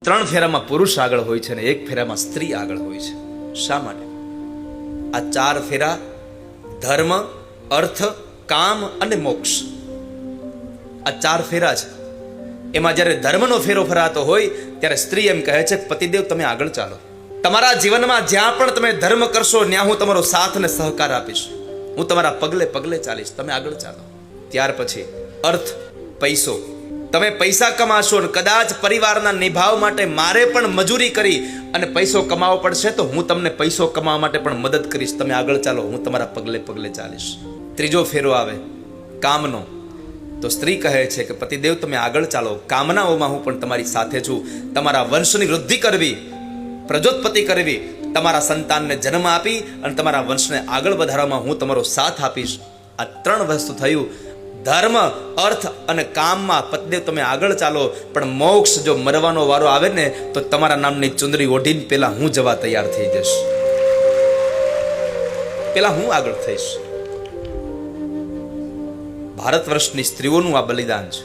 3 ફેરામાં પુરુષ આગળ હોય છે અને 1 ફેરામાં સ્ત્રી આગળ હોય છે. શા માટે? આ 4 ફેરા ધર્મ, અર્થ, કામ અને મોક્ષ, આ 4 ફેરા છે. એમાં જ્યારે ધર્મનો ફેરો ફરાતો હોય ત્યારે સ્ત્રી એમ કહે છે, પતિદેવ તમે આગળ ચાલો. તમારા જીવનમાં જ્યાં પણ તમે ધર્મ કરશો ત્યાં હું તમારો સાથ અને સહકાર આપીશ. હું તમારા પગલે પગલે ચાલીશ, તમે આગળ ચાલો. ત્યાર પછી અર્થ, પૈસો. તમે પૈસા કમાશો અને કદાચ પરિવારના નિભાવ માટે મારે પણ મજૂરી કરી અને પૈસો કમાવો પડશે તો હું તમને પૈસો કમાવા માટે પણ મદદ કરીશ. તમે આગળ ચાલો, હું તમારા પગલે પગલે ચાલીશ. ત્રીજો ફેરો આવે કામનો. તો સ્ત્રી કહે છે કે પતિદેવ તમે આગળ ચાલો, કામનાઓમાં હું પણ તમારી સાથે છું. તમારા વંશની વૃદ્ધિ કરવી, પ્રજોત્પત્તિ કરવી, તમારા સંતાનને જન્મ આપી અને તમારા વંશને આગળ વધારવામાં હું તમારો સાથ આપીશ. આ 3 વસ્તુ થયું. ધર્મ, અર્થ અને કામમાં પતિદેવ તમે આગળ ચાલો, પણ મોક્ષ જો મરવાનો વારો આવે ને તો તમારા નામની ચુંદડી ઓઢીને પેલા હું જવા તૈયાર થઈ જઈશ, પેલા હું આગળ થઈશ. ભારત વર્ષની સ્ત્રીઓનું આ બલિદાન છે.